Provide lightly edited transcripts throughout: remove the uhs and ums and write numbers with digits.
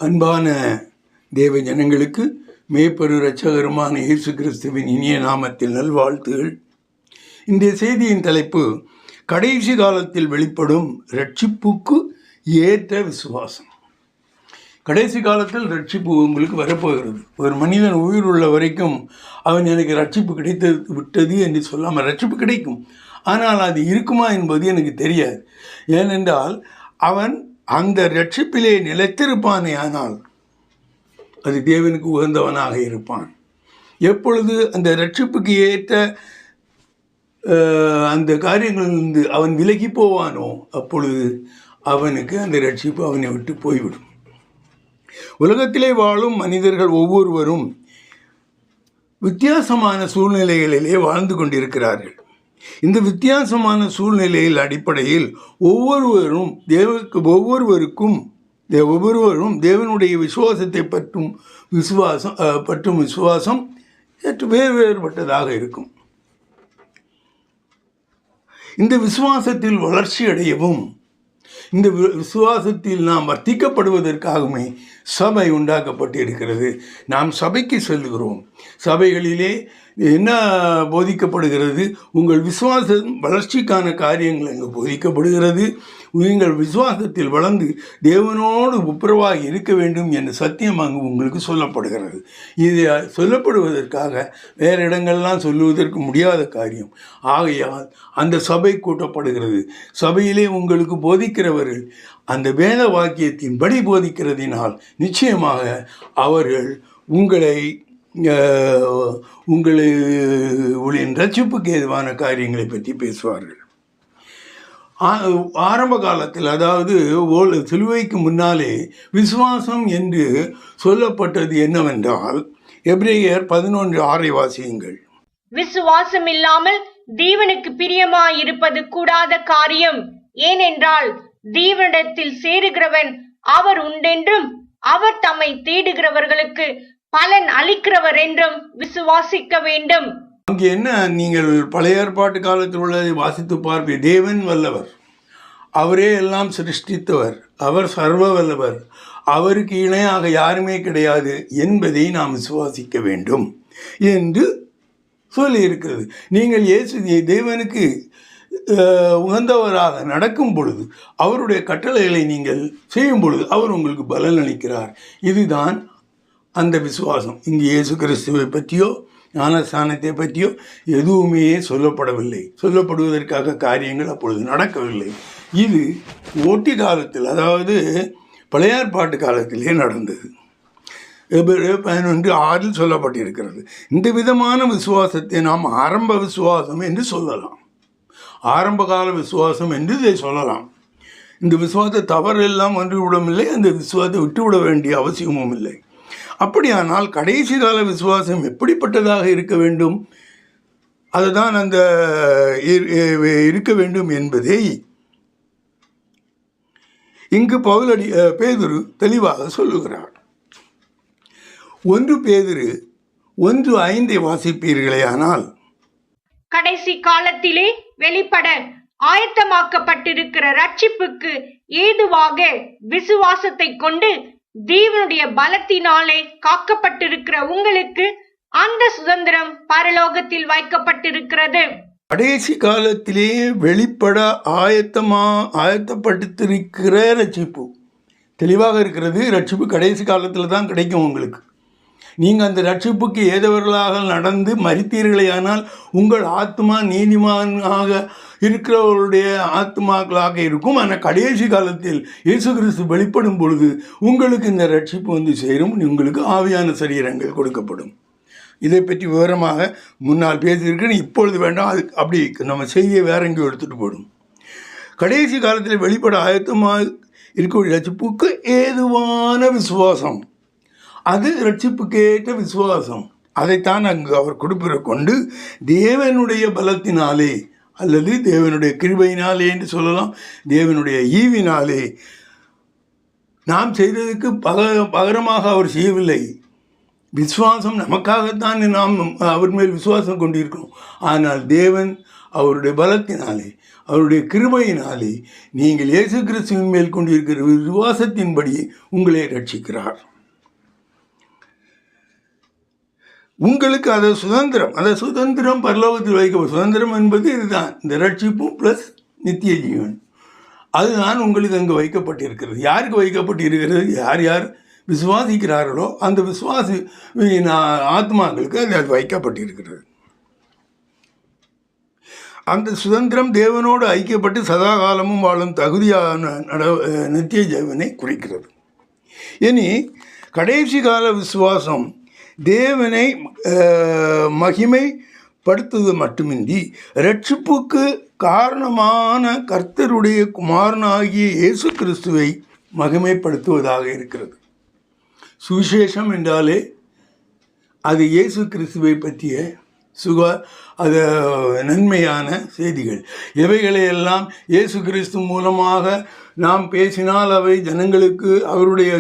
அன்பான தேவ ஜனங்களுக்கு மேய்ப்பரு இரட்சகருமான இயேசு கிறிஸ்துவின் இனிய நாமத்தில் நல்வாழ்த்துகள். இந்த செய்தியின் தலைப்பு கடைசி காலத்தில் வெளிப்படும் ரட்சிப்புக்கு ஏற்ற விசுவாசம். கடைசி காலத்தில் ரட்சிப்பு உங்களுக்கு வரப்போகிறது. ஒரு மனிதன் உயிர் உள்ள வரைக்கும் அவன் எனக்கு ரட்சிப்பு கிடைத்து விட்டது என்று சொல்லாமல் ரட்சிப்பு கிடைக்கும், ஆனால் அது இருக்குமா என்பது எனக்கு தெரியாது. ஏனென்றால் அவன் அந்த ரட்சிப்பிலே நிலைத்திருப்பானே, ஆனால் அது தேவனுக்கு உகந்தவனாக இருப்பான். எப்பொழுது அந்த ரட்சிப்புக்கு ஏற்ற அந்த காரியங்களிலிருந்து அவன் விலகி போவானோ, அப்பொழுது அவனுக்கு அந்த ரட்சிப்பு அவனை விட்டு போய்விடும். உலகத்திலே வாழும் மனிதர்கள் ஒவ்வொருவரும் வித்தியாசமான சூழ்நிலைகளிலே வாழ்ந்து கொண்டிருக்கிறார்கள். இந்த வித்தியாசமான சூழ்நிலையில் அடிப்படையில் ஒவ்வொருவரும் தேவனுடைய விசுவாசத்தை பற்றும் விசுவாசம் வேறுபட்டதாக இருக்கும். இந்த விசுவாசத்தில் வளர்ச்சி அடையவும் இந்த விசுவாசத்தில் நாம் வர்த்திக்கப்படுவதற்காகவே சபை உண்டாக்கப்பட்டு இருக்கிறது. நாம் சபைக்கு செல்கிறோம். சபைகளிலே என்ன போதிக்கப்படுகிறது? உங்கள் விசுவாச வளர்ச்சிக்கான காரியங்கள் அங்கு போதிக்கப்படுகிறது. நீங்கள் விசுவாசத்தில் வளர்ந்து தேவனோடு ஒப்புரவாக இருக்க வேண்டும் என்ற சத்தியம் அங்கு உங்களுக்கு சொல்லப்படுகிறது. இது சொல்லப்படுவதற்காக வேறு இடங்கள்லாம் சொல்லுவதற்கு முடியாத காரியம். ஆகையால் அந்த சபை கூட்டப்படுகிறது. சபையிலே உங்களுக்கு போதிக்கிறவர்கள் அந்த வேத வாக்கியத்தின்படி போதிக்கிறதினால் நிச்சயமாக அவர்கள் உங்களின் ரட்சிப்புக்கு ஏதுவான காரியங்களை பற்றி பேசுவார்கள். ஆரம்ப காலத்தில், அதாவது சிலுவைக்கு முன்னாலே விசுவாசம் என்று சொல்லப்பட்டது என்னவென்றால், எபிரேயர் 11:6 வாசியுங்கள். விசுவாசம் இல்லாமல் தேவனுக்கு பிரியமாயிருப்பது கூடாத காரியம். ஏனென்றால் தேவனிடத்தில் சேருகிறவன் அவர் உண்டென்றும் அவர் தம்மை தேடுகிறவர்களுக்கு பலன் அளிக்கிறவர் என்றும் விசுவாசிக்க வேண்டும். அங்கே என்ன, நீங்கள் பழைய ஏற்பாட்டு காலத்தில் உள்ளதை வாசித்து பார்ப்பீர். தேவன் வல்லவர், அவரே எல்லாம் சிருஷ்டித்தவர், அவர் சர்வ வல்லவர், அவருக்கு இணையாக யாருமே கிடையாது என்பதை நாம் விசுவாசிக்க வேண்டும் என்று சொல்லி இருக்கிறது. நீங்கள் தேவனுக்கு உகந்தவராக நடக்கும் பொழுது, அவருடைய கட்டளைகளை நீங்கள் செய்யும் பொழுது அவர் உங்களுக்கு பலன் அளிக்கிறார். இதுதான் அந்த விசுவாசம். இங்கு இயேசு கிறிஸ்துவை பற்றியோ ஞானஸ்தானத்தை பற்றியோ எதுவுமே சொல்லப்படவில்லை. சொல்லப்படுவதற்காக காரியங்கள் அப்பொழுது நடக்கவில்லை. இது ஓட்டி காலத்தில், அதாவது பழைய ஏற்பாட்டு காலத்திலே நடந்தது. 11:6 சொல்லப்பட்டிருக்கிறது. இந்த விதமான விசுவாசத்தை நாம் ஆரம்ப விசுவாசம் என்று சொல்லலாம், ஆரம்பகால விசுவாசம் என்று இதை சொல்லலாம். இந்த விசுவாசத்தை தவறெல்லாம் ஒன்றுவிடமில்லை, அந்த விசுவாசத்தை விட்டுவிட வேண்டிய அவசியமும் இல்லை. அப்படியானால் கடைசி கால விசுவாசம் எப்படிப்பட்டதாக இருக்க வேண்டும், அதுதான் அந்த இருக்க வேண்டும் என்பதை இங்கு பேதுரு தெளிவாக சொல்லுகிறார். 1 பேதுரு 1:5 வாசிப்பீர்களே ஆனால், கடைசி காலத்திலே வெளிப்பட ஆயத்தமாக்கப்பட்டிருக்கிற ரட்சிப்புக்கு ஏதுவாக விசுவாசத்தை கொண்டு தேவனுடைய பலத்தினாலே காக்கப்பட்டிருக்கிற உங்களுக்கு அந்த சுதந்திரம் பரலோகத்தில் வைக்கப்பட்டிருக்கிறது. கடைசி காலத்திலே வெளிப்பட ஆயத்தப்படுத்திருக்கிற ரட்சிப்பு தெளிவாக இருக்கிறது. ரட்சிப்பு கடைசி காலத்தில் தான் கிடைக்கும் உங்களுக்கு. நீங்கள் அந்த ரட்சிப்புக்கு ஏதவர்களாக நடந்து மரித்தீர்களேயானால் உங்கள் ஆத்மா நீதிமானாக இருக்கிறவர்களுடைய ஆத்மாக்களாக இருக்கும். ஆனால் கடைசி காலத்தில் இயேசு கிறிஸ்து வெளிப்படும் பொழுது உங்களுக்கு இந்த ரட்சிப்பு வந்து சேரும். உங்களுக்கு ஆவியான சரீரங்கள் கொடுக்கப்படும். இதை பற்றி விவரமாக முன்னால் பேசியிருக்கேன், இப்பொழுது வேண்டாம். அது அப்படி நம்ம செய்தியை வேற எங்கேயும் எடுத்துகிட்டு போடும். கடைசி காலத்தில் வெளிப்பட ஆயத்தமாக இருக்கக்கூடிய ரட்சிப்புக்கு ஏதுவான விசுவாசம், அது ரட்சிப்புக்கேற்ற விசுவாசம். அதைத்தான் அங்கு அவர் கொடுப்பிற கொண்டு தேவனுடைய பலத்தினாலே அல்லது தேவனுடைய கிருபையினாலே என்று சொல்லலாம், தேவனுடைய ஈவினாலே நாம் செய்ததுக்கு பகரமாக அவர் செய்யவில்லை. விசுவாசம் நமக்காகத்தான் நாம் அவர் மேல் விசுவாசம் கொண்டிருக்கிறோம். ஆனால் தேவன் அவருடைய பலத்தினாலே, அவருடைய கிருபையினாலே நீங்கள் இயேசு கிறிஸ்துவின் மேல் கொண்டிருக்கிற விசுவாசத்தின்படி உங்களை ரட்சிக்கிறார். உங்களுக்கு அதை சுதந்திரம் பரலோகத்தில் வைக்க சுதந்திரம் என்பது இதுதான், இந்த ரட்சிப்பும் ப்ளஸ் நித்திய ஜீவன். அதுதான் உங்களுக்கு அங்கு வைக்கப்பட்டிருக்கிறது. யாருக்கு வைக்கப்பட்டிருக்கிறது? யார் யார் விசுவாசிக்கிறார்களோ அந்த விசுவாசி ஆத்மாக்களுக்கு அது வைக்கப்பட்டிருக்கிறது. அந்த சுதந்திரம் தேவனோடு ஐக்கியப்பட்டு சதா காலமும் வாழும் தகுதியான நித்திய ஜீவனை குறிக்கிறது. இனி கடைசி கால விசுவாசம் தேவனை மகிமைப்படுத்துவது மட்டுமின்றி ரட்சிப்புக்கு காரணமான கர்த்தருடைய குமாரனாகிய இயேசு கிறிஸ்துவை மகிமைப்படுத்துவதாக இருக்கிறது. சுவிசேஷம் என்றாலே அது இயேசு கிறிஸ்துவை பற்றிய அது நன்மையான செய்திகள். எவைகளையெல்லாம் இயேசு கிறிஸ்து மூலமாக நாம் பேசினால் அவை ஜனங்களுக்கு, அவருடைய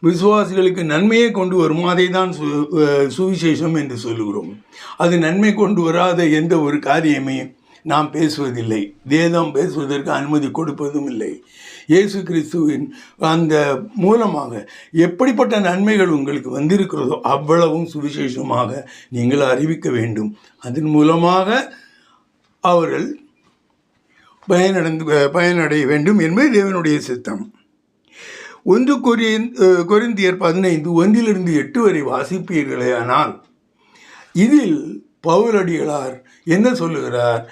விசுவாசிகளுக்கு நன்மையை கொண்டு வரும், அதை தான் சுவிசேஷம் என்று சொல்லுகிறோம். அது நன்மை கொண்டு வராத எந்த ஒரு காரியமையும் நாம் பேசுவதில்லை, வேதம் பேசுவதற்கு அனுமதி கொடுப்பதும் இல்லை. இயேசு கிறிஸ்துவின் அந்த மூலமாக எப்படிப்பட்ட நன்மைகள் உங்களுக்கு வந்திருக்கிறதோ அவ்வளவும் சுவிசேஷமாக நீங்கள் அறிவிக்க வேண்டும். அதன் மூலமாக அவர்கள் பயனடைய வேண்டும் என்பது தேவனுடைய சித்தம். 1 கொரிந்தியர் 15:1-8 வரை வாசிப்பீர்களேயானால் இதில் பவுலடிகளார் என்ன சொல்லுகிறார்?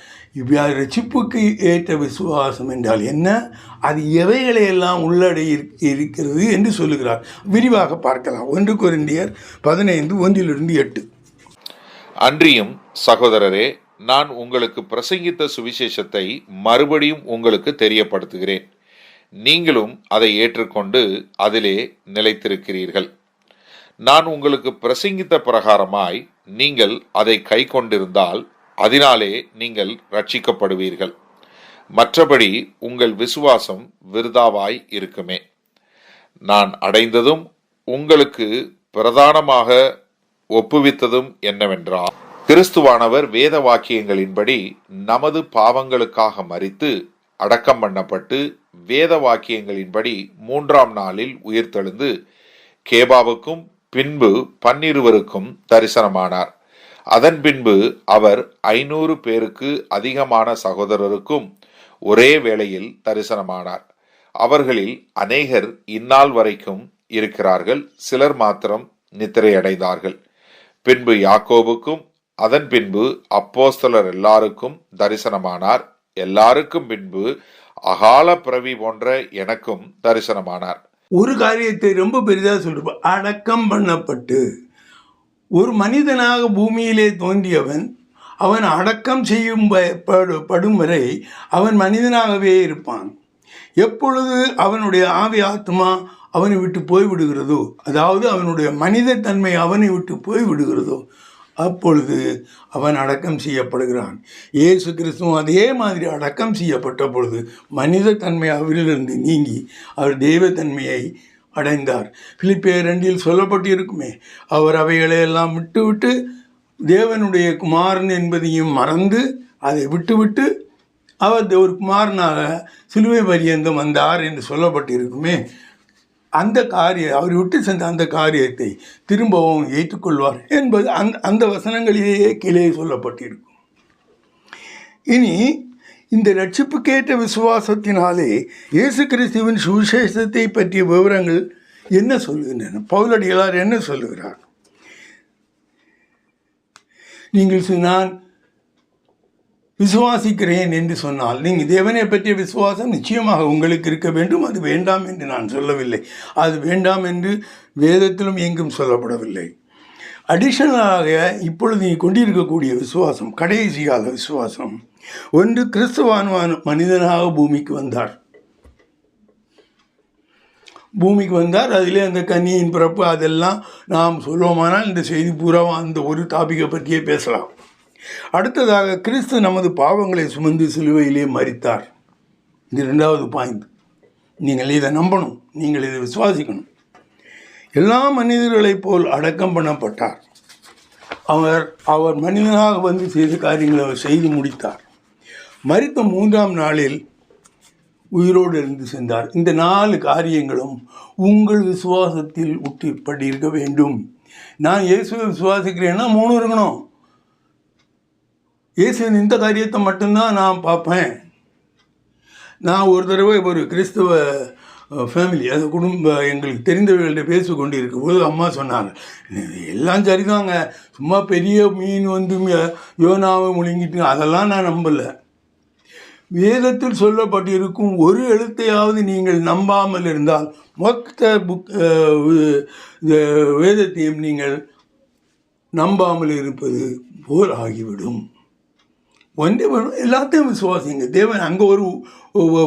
ரட்சிப்புக்கு ஏற்ற விசுவாசம் என்றால் என்ன, அது எவைகளையெல்லாம் உள்ளடங்கி இருக்கிறது என்று சொல்லுகிறார். விரிவாக பார்க்கலாம். 1 கொரிந்தியர் 15:1-8. அன்றியும் சகோதரரே, நான் உங்களுக்கு பிரசங்கித்த சுவிசேஷத்தை மறுபடியும் உங்களுக்கு தெரியப்படுத்துகிறேன். நீங்களும் அதை ஏற்றுக்கொண்டு அதிலே நிலைத்திருக்கிறீர்கள். நான் உங்களுக்கு பிரசங்கித்த பிரகாரமாய் நீங்கள் அதை கை கொண்டிருந்தால் அதனாலே நீங்கள் ரட்சிக்கப்படுவீர்கள். மற்றபடி உங்கள் விசுவாசம் விருதாவாய் இருக்குமே. நான் அடைந்ததும் உங்களுக்கு பிரதானமாக ஒப்புவித்ததும் என்னவென்றால், கிறிஸ்துவானவர் வேத வாக்கியங்களின்படி நமது பாவங்களுக்காக மரித்து அடக்கம் பண்ணப்பட்டு வேத வாக்கியங்களின்படி 3ஆம் நாளில் உயிர்த்தெழுந்து கேபாவுக்கும் பின்பு 12 தரிசனமானார். அதன் பின்பு அவர் 500 பேருக்கு அதிகமான சகோதரருக்கும் ஒரே வேளையில் தரிசனமானார். அவர்களில் அநேகர் இந்நாள் வரைக்கும் இருக்கிறார்கள், சிலர் மாத்திரம் நித்திரையடைந்தார்கள். பின்பு யாக்கோபுக்கும் அதன் பின்பு அப்போஸ்தலர் எல்லாருக்கும் தரிசனமானார். எல்லாருக்கும் பின்பு அகால பிறவி போன்ற எனக்கும் தரிசனமானார். ஒரு காரியத்தை ரொம்ப பெரிதாக சொல்லிருப்ப, அடக்கம் பண்ணப்பட்டு ஒரு மனிதனாக பூமியிலே தோன்றியவன், அவன் அடக்கம் செய்யும் படும் வரை அவன் மனிதனாகவே இருப்பான். எப்பொழுது அவனுடைய ஆவி ஆத்மா அவனை விட்டு போய்விடுகிறதோ, அதாவது அவனுடைய மனித தன்மை அவனை விட்டு போய்விடுகிறதோ, அப்பொழுது அவன் அடக்கம் செய்யப்படுகிறான். இயேசு கிறிஸ்துவும் அதே மாதிரி அடக்கம் செய்யப்பட்ட பொழுது மனித தன்மை அவரிலிருந்து நீங்கி அவர் தெய்வத்தன்மையை அடைந்தார். பிலிப்பியர் 2 சொல்லப்பட்டிருக்குமே, அவர் அவைகளையெல்லாம் விட்டுவிட்டு தேவனுடைய குமாரன் என்பதையும் மறந்து அதை விட்டுவிட்டு அவர் ஒரு குமாரனாக சிலுவை பரியந்தம் வந்தார் என்று சொல்லப்பட்டிருக்குமே. அந்த அவர் விட்டு சென்ற அந்த காரியத்தை திரும்பவும் ஏற்றுக்கொள்வார் என்பது அந்த வசனங்களிலேயே கீழே சொல்லப்பட்டிருக்கும். இனி இந்த ரட்சிப்புக்கேற்ற விசுவாசத்தினாலே இயேசு கிறிஸ்துவின் சுவிசேஷத்தை பற்றிய விவரங்கள் என்ன சொல்லுகின்றன? பவுலடிகளார் என்ன சொல்லுகிறார்? நீங்கள் நான் விசுவாசிக்கிறேன் என்று சொன்னால், நீங்கள் தேவனை பற்றிய விசுவாசம் நிச்சயமாக உங்களுக்கு இருக்க வேண்டும். அது வேண்டாம் என்று நான் சொல்லவில்லை. அது வேண்டாம் என்று வேதத்திலும் எங்கும் சொல்லப்படவில்லை. அடிஷனலாக இப்பொழுது நீ கொண்டிருக்கக்கூடிய விசுவாசம், கடைசி கால விசுவாசம், ஒன்று கிறிஸ்துவான மனிதனாக பூமிக்கு வந்தார். அதிலே அந்த கன்னியின் பிறப்பு அதெல்லாம் நாம் சொல்லுவோமானால் இந்த செய்தி பூராவும் அந்த ஒரு டாபிக்கை பற்றியே பேசலாம். அடுத்ததாக கிறிஸ்து நமது பாவங்களை சுமந்து சிலுவையிலே மரித்தார். இது 2வது பாயிண்ட். நீங்கள் இதை நம்பணும், நீங்கள் இதை விசுவாசிக்கணும். எல்லா மனிதர்களைப் போல் அடக்கம் பண்ணப்பட்டார். அவர் மனிதனாக வந்து செய்த காரியங்களை அவர் செய்து முடித்தார். மரித்த 3ஆம் நாளில் உயிரோடு இருந்து சென்றார். இந்த 4 காரியங்களும் உங்கள் விசுவாசத்தில் உட்பட்டு இருக்க வேண்டும். நான் இயேசுவை விசுவாசிக்கிறேன்னா 3 இருக்கணும். இயேசுவின் இந்த காரியத்தை மட்டும்தான் நான் பார்ப்பேன். நான் ஒரு தடவை ஒரு கிறிஸ்தவ ஃபேமிலி, அது எங்களுக்கு தெரிந்தவர்கள்ட்ட பேசி கொண்டு இருக்கும்போது அம்மா சொன்னாங்க, எல்லாம் சரிதாங்க, சும்மா பெரிய மீன் வந்து யோனாவை முழுங்கிட்டு, அதெல்லாம் நான் நம்பலை. வேதத்தில் சொல்லப்பட்டிருக்கும் ஒரு எழுத்தையாவது நீங்கள் நம்பாமல் இருந்தால் மொத்த வேதத்தையும் நீங்கள் நம்பாமல் இருப்பது போல் ஆகிவிடும். ஒன்றே எல்லாத்தையும் விசுவாசிங்க. தேவன் அங்கே ஒரு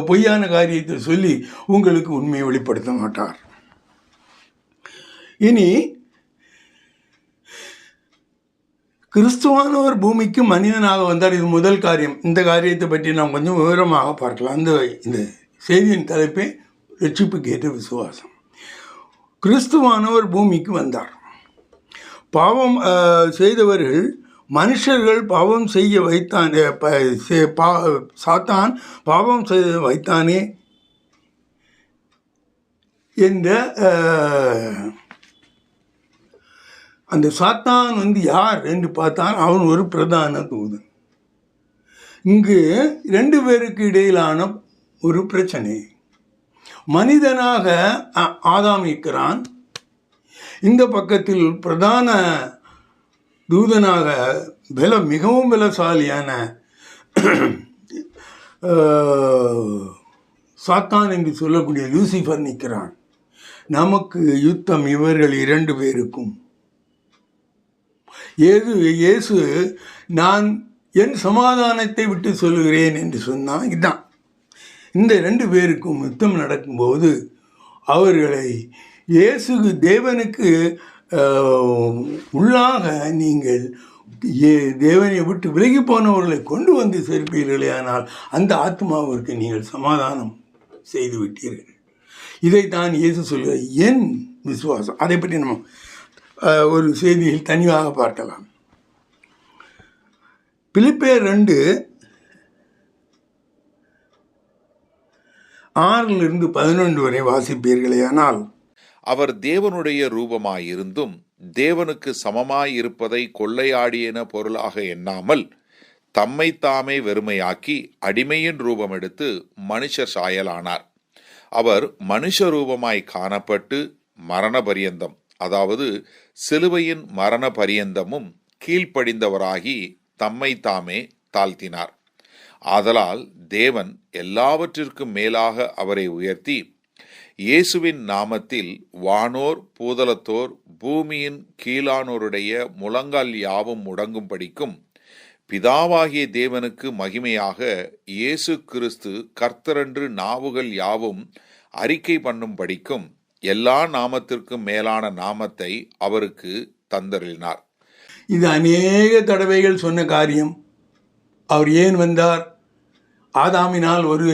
பொய்யான காரியத்தை சொல்லி உங்களுக்கு உண்மையை வெளிப்படுத்த மாட்டார். இனி கிறிஸ்துவானவர் பூமிக்கு மனிதனாக வந்தார். இது முதல் காரியம். இந்த காரியத்தை பற்றி நாம் கொஞ்சம் விவரமாக பார்க்கலாம். இந்த செய்தியின் தலைப்பே ரட்சிப்புக்கு ஏற்ற விசுவாசம். கிறிஸ்துவானவர் பூமிக்கு வந்தார். பாவம் செய்தவர்கள் மனுஷர்கள் பாவம் செய்ய வைத்தானே, சாத்தான் பாவம் செய்ய வைத்தானே என்ற அந்த சாத்தான் வந்து யார் என்று பார்த்தால் அவன் ஒரு பிரதான தூதன். இங்கு 2 பேருக்கு இடையிலான ஒரு பிரச்சனை. மனிதனாக ஆதாம் இருக்கிறான். இந்த பக்கத்தில் பிரதான தூதனாக மிகவும் பலசாலியான சாத்தான் என்று சொல்லக்கூடிய லூசிஃபர் நிற்கிறான். நமக்கு யுத்தம் இவர்கள் 2 பேருக்கும். இயேசு நான் என் சமாதானத்தை விட்டு சொல்லுகிறேன் என்று சொன்னால் இதுதான். இந்த 2 பேருக்கும் யுத்தம் நடக்கும்போது அவர்களை இயேசு தேவனுக்கு உள்ளாக நீங்கள் தேவனை விட்டு விலகி போனவர்களை கொண்டு வந்து சேர்ப்பீர்களே, ஆனால் அந்த ஆத்மாவிற்கு நீங்கள் சமாதானம் செய்து விட்டீர்கள். இதைத்தான் இயேசு சொல்கிறார், என் விசுவாசம். அதை பற்றி நம்ம ஒரு செய்தியில் தனியாக பார்க்கலாம். பிலிப்பியர் 2:6-11 வரை வாசிப்பீர்களே, ஆனால் அவர் தேவனுடைய ரூபமாயிருந்தும் தேவனுக்கு சமமாயிருப்பதை கொள்ளையாடியன பொருளாக எண்ணாமல் தம்மைத்தாமே வெறுமையாக்கி அடிமையின் ரூபம் எடுத்து மனுஷர் சாயலானார். அவர் மனுஷ ரூபமாய் காணப்பட்டு மரண பரியந்தம், அதாவது சிலுவையின் மரண பரியந்தமும் கீழ்ப்படிந்தவராகி தம்மைத்தாமே தாழ்த்தினார். ஆதலால் தேவன் எல்லாவற்றிற்கும் மேலாக அவரை உயர்த்தி இயேசுவின் நாமத்தில் வானோர் பூதலத்தோர் பூமியின் கீழானோருடைய முழங்கால் யாவும் முடங்கும்படிக்கும் பிதாவாகிய தேவனுக்கு மகிமையாக இயேசு கிறிஸ்து கர்த்தரென்று நாவுகள் யாவும் அறிக்கை பண்ணும்படிக்கும் எல்லா நாமத்திற்கும் மேலான நாமத்தை அவருக்கு தந்தருளினார். இது அநேக தடவைகள் சொன்ன காரியம். அவர் ஏன் வந்தார்? ஆதாமினால் ஒரு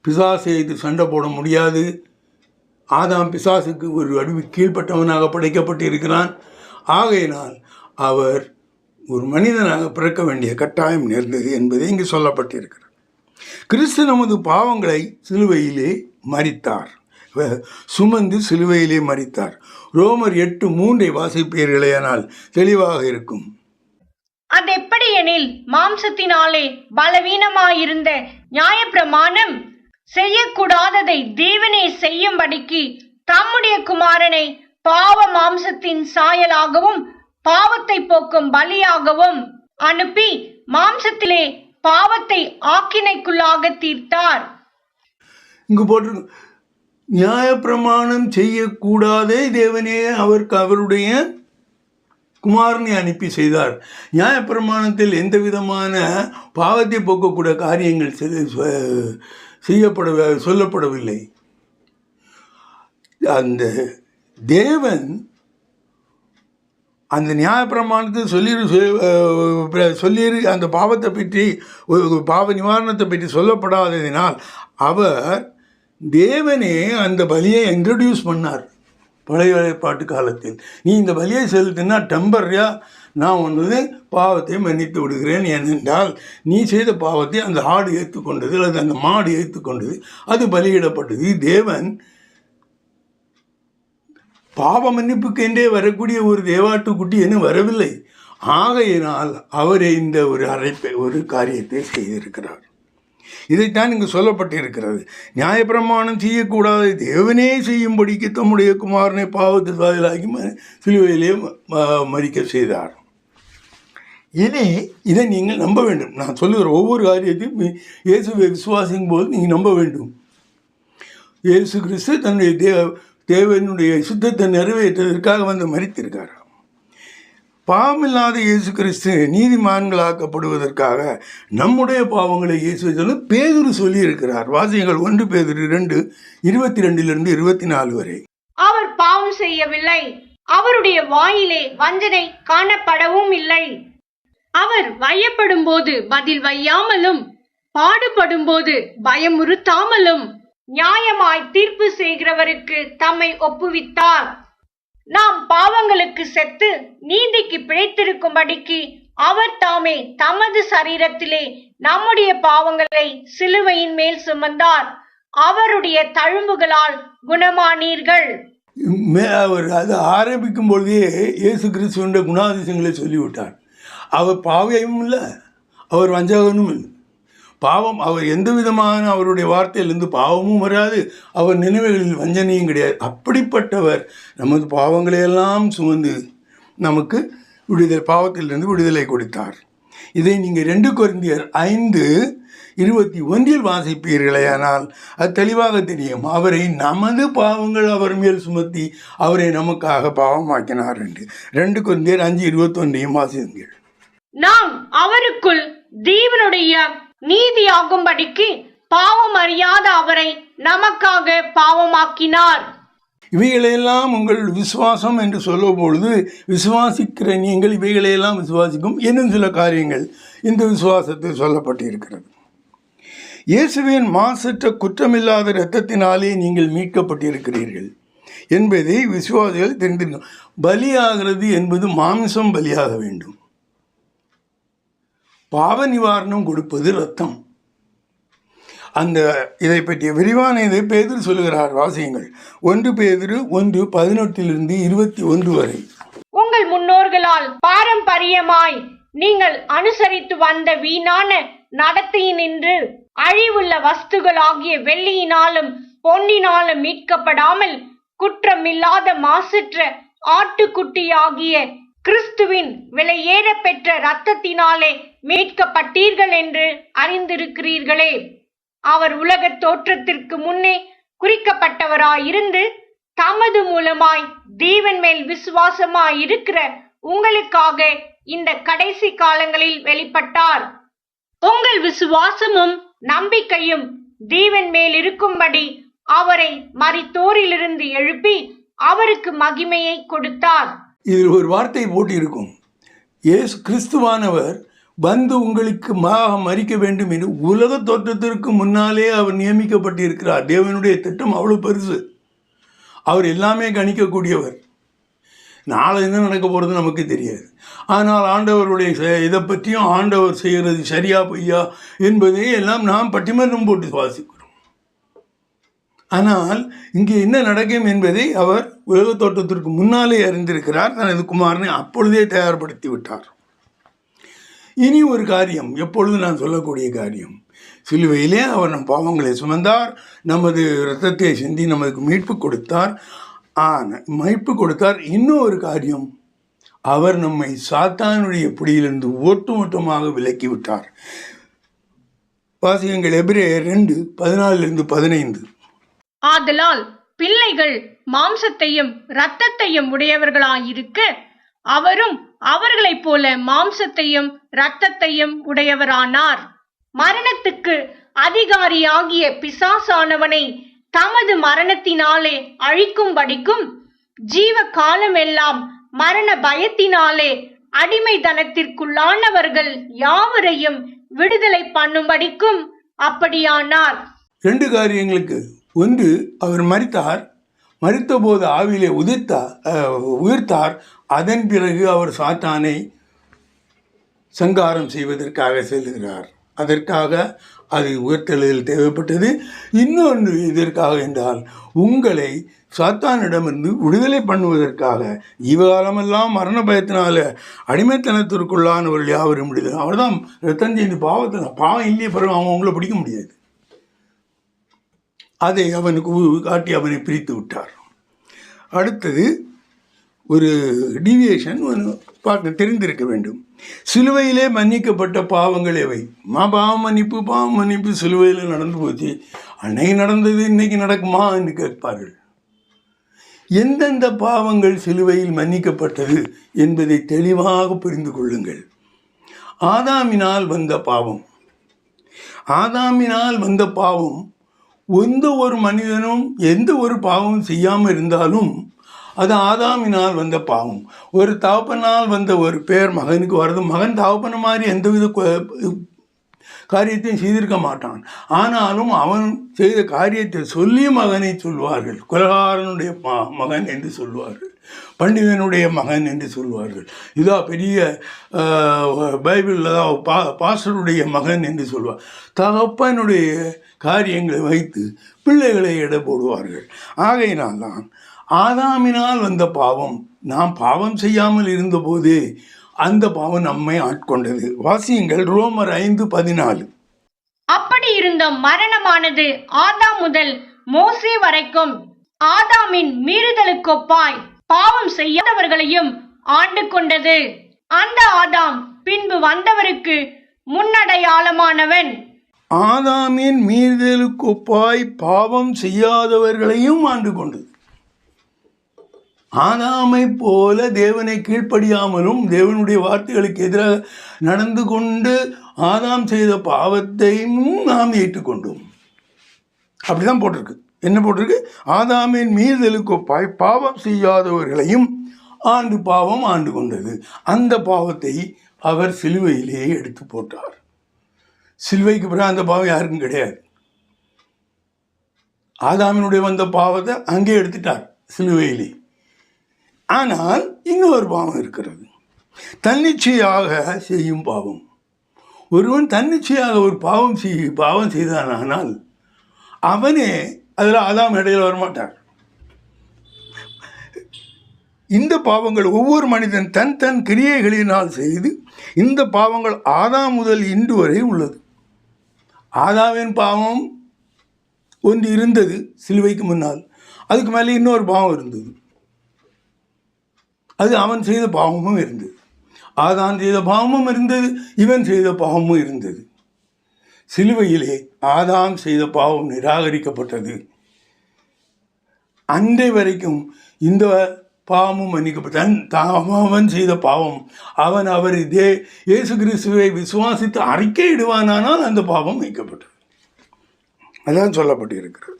பிசாசை இது சண்டை போட முடியாது. ஆதாம் பிசாசுக்கு ஒரு அடிமை கீழ்ப்பட்டவனாக படைக்கப்பட்டு இருக்கிறான். ஆகையினால் அவர் ஒரு மனிதனாக பிறக்க வேண்டிய கட்டாயம் நேர்ந்தது என்பதை இங்கு சொல்லப்பட்டிருக்கிறார். கிறிஸ்து நமது பாவங்களை சிலுவையிலே மரித்தார், சுமந்து சிலுவையிலே மரித்தார். ரோமர் 8:3 வாசிப்பீர்களேயானால் தெளிவாக இருக்கும். அது எப்படி எனில் மாம்சத்தினாலே பலவீனமாயிருந்த நியாயப்பிரமாணம் செய்யக்கூடாததை தேவனே செய்யும்படிக்கு தம்முடைய குமாரனை பாவ மாம்சத்தின் சாயலாகவும் பாவத்தை போக்கும் பலியாகவும் அனுப்பி மாம்சத்திலே பாவத்தை ஆக்கினைக்குள்ளாக தீர்த்தார். இங்கு போட்டு நியாயப்பிரமாணம் செய்யக்கூடாதே தேவனே அவருடைய குமாரனை அனுப்பி செய்தார். நியாயப்பிரமாணத்தில் எந்த விதமான பாவத்தை போக்கக்கூடிய காரியங்கள் சொல்லப்படவில்லை. அந்த தேவன் அந்த நியாயப்பிரமாணத்தை சொல்லி அந்த பாவத்தை பற்றி, பாவ நிவாரணத்தை பற்றி சொல்லப்படாததினால் அவர் தேவனே அந்த பலியை இன்ட்ரடியூஸ் பண்ணார். பழைய ஏற்பாட்டு காலத்தில். நீ இந்த பலியை செலுத்தினா டெம்பரரியாக நான் ஒன்று பாவத்தை மன்னித்து விடுகிறேன். ஏனென்றால் நீ செய்த பாவத்தை அந்த ஆடு ஏற்றுக்கொண்டது அல்லது அந்த மாடு ஏற்றுக்கொண்டது, அது பலியிடப்பட்டது. தேவன் பாவ மன்னிப்புக்கு என்றே வரக்கூடிய ஒரு தேவாட்டுக்குட்டி என்ன வரவில்லை. ஆகையினால் அவரே இந்த ஒரு காரியத்தை செய்திருக்கிறார். இதைத்தான் இங்கு சொல்லப்பட்டிருக்கிறது. நியாயப்பிரமாணம் செய்யக்கூடாது, தேவனே செய்யும்படிக்கு தம்முடைய குமாரனை பாவத்தை சாயலாகி சிலுவையிலே மரிக்க செய்தார். இனி இதை நீங்கள் நம்ப வேண்டும். நான் சொல்லுகிற ஒவ்வொரு காரியத்தையும் இயேசுவை விசுவாசிக்கும் போது நீங்கள் நம்ப வேண்டும். இயேசு கிறிஸ்து தன்னுடைய தேவனுடைய சுத்தத்தை நிறைவேற்றுவதற்காக வந்து மரித்திருக்கார். பாவமில்லாத இயேசு கிறிஸ்து நீதிமான்களாக்கப்படுவதற்காக நம்முடைய பாவங்களை இயேசு பேதுரு சொல்லியிருக்கிறார். வாசியங்கள் 1 பேதுரு 2:22-24 வரை. அவர் பாவம் செய்யவில்லை, அவருடைய வாயிலே வஞ்சனை காணப்படவும் இல்லை. அவர் வையப்படும் போது பதில் வையாமலும், பாடுபடும் போது பயமுறுத்தாமலும், நியாயமாய் தீர்ப்பு செய்கிறவருக்கு தம்மை ஒப்புவித்தார். நாம் பாவங்களுக்கு செத்து நீதிக்கு பிழைத்திருக்கும்படிக்கு அவர் தாமே தமது சரீரத்திலே நம்முடைய பாவங்களை சிலுவையின் மேல் சுமந்தார். அவருடைய தழும்புகளால் குணமானீர்கள். அவர் அது ஆரம்பிக்கும் பொழுதே இயேசு கிறிஸ்துவனுடைய குணாதிசயங்களை சொல்லிவிட்டார். அவர் பாவியும் இல்லை, அவர் வஞ்சகனும் இல்லை. பாவம் அவர் எந்த விதமான அவருடைய வார்த்தையிலிருந்து பாவமும் வராது, அவர் நினைவுகளில் வஞ்சனையும் கிடையாது. அப்படிப்பட்டவர் நமது பாவங்களையெல்லாம் சுமந்து நமக்கு பாவத்திலிருந்து விடுதலை கொடுத்தார். இதை நீங்கள் 2 கொரிந்தியர் 5:21 வாசிப்பீர்களேயானால் அது தெளிவாக தெரியும். அவரை நமது பாவங்கள் அவர் மேல் சுமத்தி அவரை நமக்காக பாவமாக்கினார் என்று. 2 கொரிந்தியர் 5:21 வாசியுங்கள். நாம் அவருக்குள் தேவனுடைய நீதியாகும்படிக்கு பாவம் அறியாத அவரை நமக்காக பாவமாக்கினார். இவைகளையெல்லாம் உங்கள் விசுவாசம் என்று சொல்லும் பொழுது, விசுவாசிக்கிற நீங்கள் இவைகளையெல்லாம் விசுவாசிக்கும் இன்னும் சில காரியங்கள் இந்த விசுவாசத்தில் சொல்லப்பட்டிருக்கிறது. இயேசுவின் மாசற்ற குற்றமில்லாத இரத்தத்தினாலே நீங்கள் மீட்கப்பட்டிருக்கிறீர்கள் என்பதை விசுவாசிகள் தெரிந்திருக்கும். பலியாகிறது என்பது மாமிசம் பலியாக வேண்டும். பாவ நிவாரணம் கொடுப்பது ரத்தம். அந்த இதை பற்றிய விரிவான இதை பேதுரு சொல்லுகிறார். வாசியுங்கள். 1 பேதுரு 1:18-21 வரை. உங்கள் முன்னோர்களால் பாரம்பரியமாய் நீங்கள் அனுசரித்து வந்த வீணான நடத்தையினின்று அழிவுள்ள வஸ்துகளாகிய வெள்ளியினாலும் பொன்னினாலும் மீட்கப்படாமல் குற்றமில்லாத மாசற்ற ஆட்டுக்குட்டியாகிய கிறிஸ்துவின் விலையேற பெற்ற இரத்தத்தினாலே மீட்கப்பட்டீர்கள் என்று அறிந்திருக்கிறீர்களே. அவர் உலக தோற்றத்திற்கு முன்னே குறிக்கப்பட்டவராயிருந்து தமது மூலமாய் தேவன் மேல் விசுவாசமாய் இருக்கிற உங்களுக்காக இந்த கடைசி காலங்களில் வெளிப்பட்டார். உங்கள் விசுவாசமும் நம்பிக்கையும் தேவன் மேல் இருக்கும்படி அவரை மரித்தோரிலிருந்து எழுப்பி அவருக்கு மகிமையை கொடுத்தார். இதில் ஒரு வார்த்தை போட்டு இருக்கும். இயேசு கிறிஸ்துவானவர் வந்து உங்களுக்கு மரிக்க வேண்டும் என்று உலக தோற்றத்திற்கு முன்னாலே அவர் நியமிக்கப்பட்டிருக்கிறார். தேவனுடைய திட்டம் அவ்வளோ பெருசு. அவர் எல்லாமே கணிக்கக்கூடியவர். நாளை என்ன நடக்க போகிறது நமக்கு தெரியாது. ஆனால் ஆண்டவருடைய இதை பற்றியும் ஆண்டவர் செய்கிறது சரியா பொய்யா என்பதை எல்லாம் நாம் பட்டிமன்றம் போட்டு வாசிக்கிறோம். ஆனால் இங்கே என்ன நடக்கும் என்பதை அவர் உலக தோற்றத்திற்கு முன்னாலே அறிந்திருக்கிறார். தனது குமாரனை அப்பொழுதே தயார்படுத்தி விட்டார். இனி ஒரு காரியம், எப்பொழுது நான் சொல்லக்கூடிய காரியம், சிலுவையிலே அவர் நம் பாவங்களை சுமந்தார், நமது இரத்தத்தை சிந்தி நமக்கு மீட்பு கொடுத்தார். இன்னும் ஒரு காரியம், அவர் நம்மை சாத்தானுடைய பிடியிலிருந்து ஒட்டுமொத்தமாக விலக்கிவிட்டார். வாசியங்கள் எபிரேயர் 2:14-15. ஆதலால் பிள்ளைகள் மாம்சத்தையும் இரத்தத்தையும் உடையவர்களாயிருக்க அவரும் அவர்களைப் போல மாம்சத்தையும் இரத்தத்தையும் உடையவரானார். மரணத்துக்கு அதிகாரியாகிய பிசாசானவனை தமது மரணத்தினாலே அழிக்கும்படிக்கும் ஜீவ காலமெல்லாம் மரண பயத்தினாலே அடிமைத்தனத்திற்குள்ளானவர்கள் யாவரையும் விடுதலை பண்ணும்படிக்கும் அப்படியானார். 2 காரியங்களுக்கு. ஒன்று, அவர் மரித்தார், மரித்தபோது ஆவியிலே உயிர்த்தார். அதன் பிறகு அவர் சாத்தானை சங்காரம் செய்வதற்காக செல்கிறார். அதற்காக அது உயிர்த்தெழுதல் தேவைப்பட்டது. இன்னொன்று எதற்காக என்றால், உங்களை சாத்தானிடமிருந்து விடுதலை பண்ணுவதற்காக. ஜீவகாலமெல்லாம் மரண பயத்தினால அடிமைத்தனத்திற்குள்ளானவர்கள் யாவரும் விடுதலை. அவர் தான் ரத்தம் செய்து பாவம் இல்லையே பிறகு அவன் அவங்கள பிடிக்க முடியாது. அதை அவனுக்கு காட்டி அவனை பிரித்து விட்டார். அடுத்தது ஒரு டீவியேஷன் பார்க்க தெரிந்திருக்க வேண்டும். சிலுவையிலே மன்னிக்கப்பட்ட பாவங்கள் எவை? பாவம் மன்னிப்பு சிலுவையில் நடந்து போச்சு, அன்னைக்கு நடந்தது இன்னைக்கு நடக்குமா என்று கேட்பார்கள். எந்தெந்த பாவங்கள் சிலுவையில் மன்னிக்கப்பட்டது என்பதை தெளிவாக புரிந்து கொள்ளுங்கள். ஆதாமினால் வந்த பாவம் எந்த ஒரு மனிதனும் எந்த ஒரு பாவம் செய்யாமல் இருந்தாலும் அது ஆதாமினால் வந்த பாவம். ஒரு தகப்பனால் வந்த ஒரு பேர் மகனுக்கு வருது. மகன் தகப்பன மாதிரி எந்தவித காரியத்தையும் செய்திருக்க மாட்டான். ஆனாலும் அவன் செய்த காரியத்தை சொல்லி மகனை சொல்வார்கள். கொலகாரனுடைய மகன் என்று சொல்வார்கள், பண்டிதனுடைய மகன் என்று சொல்வார்கள். இதா பெரிய பைபிளில் பாஸ்டருடைய மகன் என்று சொல்வார். தகப்பனுடைய காரியங்களை வைத்து பிள்ளைகளை எடை போடுவார்கள். ஆகையினால்தான் ஆதாமினால் வந்த பாவம், நாம் பாவம் செய்யாமல் இருந்தபோது அந்த பாவம் நம்மை ஆட்கொண்டது. வாசியுங்கள் ரோமர் 5:14. அப்படி இருந்த மரணமானது ஆதாம் முதல் மோசே வரைக்கும் ஆதாமின் மீறுதலுக்கொப்பாய் பாவம் செய்யாதவர்களையும் ஆண்டு கொண்டது. அந்த ஆதாம் பின்பு வந்தவருக்கு முன்னடையாளமானவன். ஆதாமின் மீறுதலுக்கொப்பாய் பாவம் செய்யாதவர்களையும் ஆண்டு கொண்டது. ஆதாமை போல தேவனை கீழ்ப்படியாமலும் தேவனுடைய வார்த்தைகளுக்கு எதிராக நடந்து கொண்டு ஆதாம் செய்த பாவத்தையும் நாம் ஏற்றுக்கொண்டோம். அப்படிதான் போட்டிருக்கு. என்ன போட்டிருக்கு? ஆதாமின் மீறுதலுக்கொப்பாய் பாவம் செய்யாதவர்களையும் பாவம் ஆண்டு கொண்டது. அந்த பாவத்தை அவர் சிலுவையிலேயே எடுத்து போட்டார். சிலுவைக்கு பிறகு அந்த பாவம் யாருக்கும் கிடையாது. ஆதாமினுடைய வந்த பாவத்தை அங்கே எடுத்துட்டார் சிலுவையிலே. ஆனால் இன்னொரு பாவம் இருக்கிறது, தன்னிச்சையாக செய்யும் பாவம். ஒருவன் தன்னிச்சையாக ஒரு பாவம் செய்தானால் அவனே அதில் ஆதாம் இடையில் வரமாட்டார். இந்த பாவங்கள் ஒவ்வொரு மனிதன் தன் கிரியைகளினால் செய்து இந்த பாவங்கள் ஆதாம் முதல் இன்று வரை உள்ளது. ஆதாமின் பாவம் ஒன்று இருந்தது சிலுவைக்கு முன்னால், அதுக்கு மேலே இன்னொரு பாவம் இருந்தது. அது அவன் செய்த பாவமும் இருந்தது. ஆதான் செய்த பாவமும் இருந்தது, இவன் செய்த பாவமும் இருந்தது. சிலுவையிலே ஆதாம் செய்த பாவம் நிராகரிக்கப்பட்டது. அன்றை வரைக்கும் இந்த பாவமும் மன்னிக்கப்பட்ட அவன் செய்த பாவம் அவர் இயேசு கிறிஸ்துவை விசுவாசித்து அறிக்கையிடுவானால் அந்த பாவம் நீக்கப்பட்டது. அதான் சொல்லப்பட்டிருக்கிறது.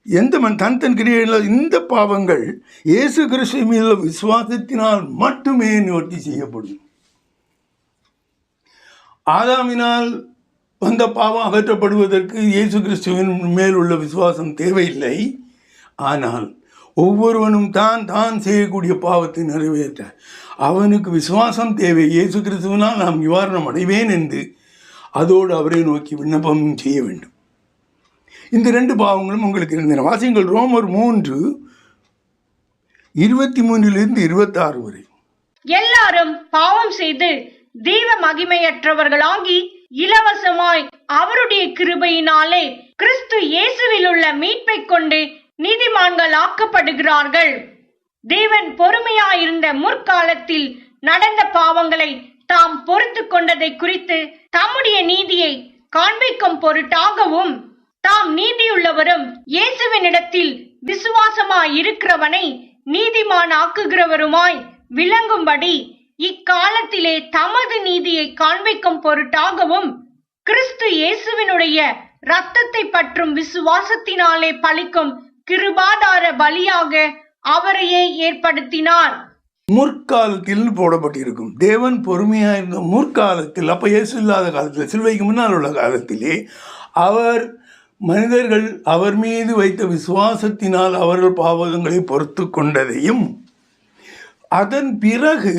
எந்த தன் கிரியையில் இந்த பாவங்கள் இயேசு கிறிஸ்து மீது விசுவாசத்தினால் மட்டுமே நிவர்த்தி செய்யப்படும். ஆதாமினால் வந்த பாவம் அகற்றப்படுவதற்கு இயேசு கிறிஸ்துவின் மேல் உள்ள விசுவாசம் தேவையில்லை. ஆனால் ஒவ்வொருவனும் தான் செய்யக்கூடிய பாவத்தை நிறைவேற்ற அவனுக்கு விசுவாசம் தேவை. இயேசு கிறிஸ்துவினால் நாம் நிவாரணம் அடைவேன் என்று அதோடு அவரை நோக்கி விண்ணப்பம் செய்ய வேண்டும். இந்த ரெண்டு பாவங்களும் உங்களுக்கு இருந்தன. வாசியங்கள் ரோமர் 3:23-26 வரை. எல்லாரும் பாவம் செய்து தெய்வ மகிமையற்றவர்களாகி இலவசமாய் அவருடைய கிருபையினாலே கிறிஸ்து இயேசுவில் உள்ள மீட்பை கொண்டு நீதிமான்கள் ஆக்கப்படுகிறார்கள். தேவன் பொறுமையாயிருந்த முற்காலத்தில் நடந்த பாவங்களை தாம் பொறுத்து கொண்டதை குறித்து தம்முடைய நீதியை காண்பிக்கும் பொருட்டாகவும் தாம் நீதியுள்ளவரும் இயேசுவினிடத்தில் விசுவாசமாய் இருக்கிறவனை நீதிமான் ஆக்குகிறவருமாய் விளங்கும்படி இக்காலத்திலே தமது நீதியை காண்பிக்கும் பொருட்டாகவும் கிறிஸ்து இயேசுவினுடைய இரத்தத்தை பற்றும் விசுவாசத்தினாலே பலிக்கும் கிருபாதார பலியாக அவரையே ஏற்படுத்தினார். முற்காலத்தில் போடப்பட்டிருக்கும். தேவன் பொறுமையாயிருந்த முற்காலத்தில், அப்ப இயேசு இல்லாத காலத்தில், சிலுவைக்கு முன்னால் உள்ள காலத்திலே அவர் மனிதர்கள் அவர் மீது வைத்த விசுவாசத்தினால் அவர்கள் பாவங்களை பொறுத்து கொண்டதையும், அதன் பிறகு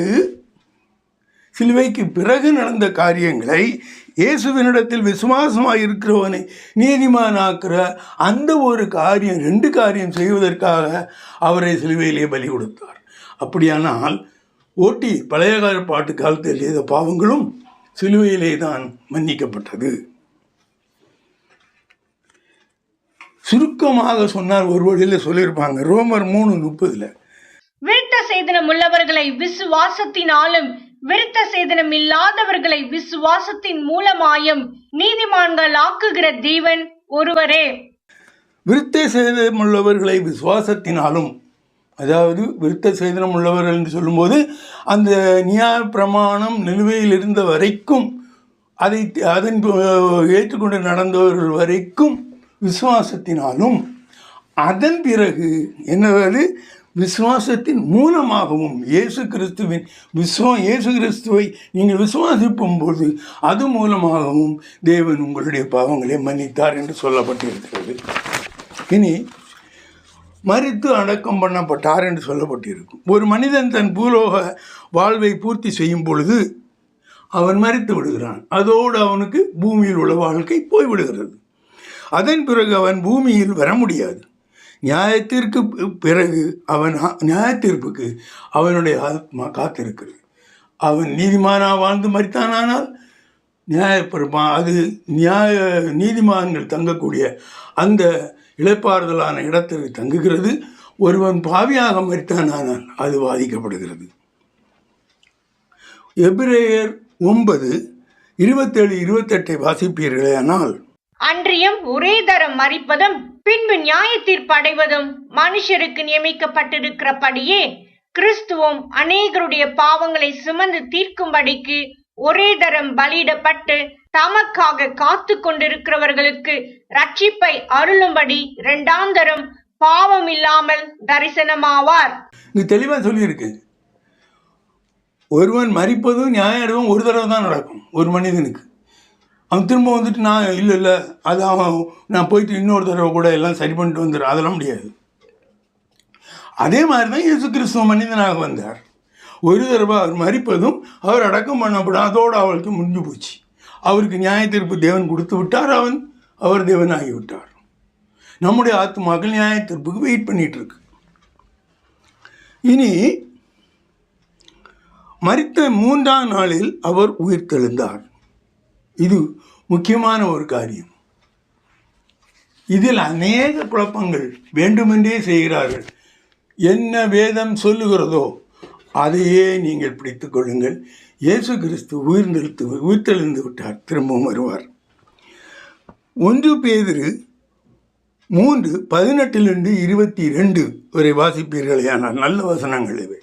சிலுவைக்கு பிறகு நடந்த காரியங்களை, இயேசுவினிடத்தில் விசுவாசமாக இருக்கிறவனை நீதிமானாக்குற அந்த ஒரு காரியம், 2 காரியம் செய்வதற்காக அவரை சிலுவையிலே பலி கொடுத்தார். அப்படியானால் பழைய பாட்டு காலத்தில் செய்த பாவங்களும் சிலுவையிலே தான் மன்னிக்கப்பட்டது. சுருக்கமாக சொன்னார், ஒரு வழியில் சொல்லியிருப்பாங்க, ரோமர் 3:30 விருத்த சேதனம் உள்ளவர்களை விசுவாசத்தினாலும் விருத்த சேதனம் இல்லாதவர்களை விசுவாசத்தின் மூலமாயும் நீதிமான்கள் ஆக்குகிற தேவன் ஒருவரே. விருத்த சேதனம் உள்ளவர்களை விசுவாசத்தினாலும், அதாவது விருத்த சேதனம் உள்ளவர்கள் என்று சொல்லும்போது அந்த நியாய பிரமாணம் நிலுவையில் இருந்த வரைக்கும், அதன் ஏற்றுக்கொண்டு நடந்தவர்கள் வரைக்கும் விசுவாசத்தினாலும், அதன் பிறகு என்னது விசுவாசத்தின் மூலமாகவும் இயேசு கிறிஸ்துவை நீங்கள் விசுவாசிக்கும் போது அது மூலமாகவும் தேவன் உங்களுடைய பாவங்களை மன்னித்தார் என்று சொல்லப்பட்டிருக்கிறது. இனி மரித்து அடக்கம் பண்ணப்பட்டார் என்று சொல்லப்பட்டிருக்கும். ஒரு மனிதன் தன் பூலோக வாழ்வை பூர்த்தி செய்யும் பொழுது அவன் மரித்து விடுகிறான். அதோடு அவனுக்கு பூமியில் உள்ள வாழ்க்கை போய்விடுகிறது. அதன் பிறகு அவன் பூமியில் வர முடியாது. நியாயத்திற்கு பிறகு நியாயத்தீர்ப்புக்கு அவனுடைய ஆத்மா காத்திருக்கிறது. அவன் நீதிமானாக வாழ்ந்து மரித்தானால் நியாயப்பிரமா அது நீதிமான்கள் தங்கக்கூடிய அந்த இளைப்பாறுதலான இடத்திற்கு தங்குகிறது. ஒருவன் பாவியாக மரித்தானால் அது பாதிக்கப்படுகிறது. எபிரேயர் 9:27-28 வாசிப்பீர்களேயானால், அன்றியும் ஒரே தரம் மரிப்பதும் பின்பு நியாய தீர்ப்பு அடைவதும் மனுஷருக்கு நியமிக்கப்பட்டிருக்கிறபடியே கிறிஸ்துவும் அநேகருடைய பாவங்களை சுமந்து தீர்க்கும்படிக்கு ஒரே தரம் பலியிடப்பட்டு தமக்காக காத்து கொண்டிருக்கிறவர்களுக்கு ரட்சிப்பை அருளும்படி 2ஆம் தரம் பாவம் இல்லாமல் தரிசனமாவார். இங்கு தெளிவாக சொல்லியிருக்கு, ஒருவன் மரிப்பதும் நியாயம் ஒரு தடவை தான் நடக்கும். ஒரு மனிதனுக்கு அவன் திரும்ப வந்துட்டு நான் இல்லை அது அவன் நான் போயிட்டு இன்னொரு தடவை கூட எல்லாம் சரி பண்ணிட்டு வந்துடுறேன், அதெல்லாம் முடியாது. அதே மாதிரி தான் இயேசு கிறிஸ்துவ மனிதனாக வந்தார். ஒரு தடவை அவர் மரிப்பதும் அவர் அடக்கம் பண்ணப்படும், அதோடு அவளுக்கு முடிஞ்சு போச்சு. அவருக்கு நியாய தீர்ப்பு தேவன் கொடுத்து விட்டார். அவர் தேவனாகி விட்டார். நம்முடைய ஆத்துமாக்கள் நியாய தீர்ப்புக்கு வெயிட் பண்ணிட்டு இருக்கு. இனி மரித்த 3ஆம் நாளில் அவர் உயிர்த்தெழுந்தார். இது முக்கியமான ஒரு காரியம். இதில் அநேக குழப்பங்கள் வேண்டுமென்றே செய்கிறார்கள். என்ன வேதம் சொல்லுகிறதோ அதையே நீங்கள் பிடித்து கொள்ளுங்கள். இயேசு கிறிஸ்து உயிர்த்தெழுந்து விட்டார், திரும்பவும் வருவார். 1 பேதுரு 3:18-22 வரை வாசிப்பீர்களேயானால் நல்ல வசனங்கள் இவை.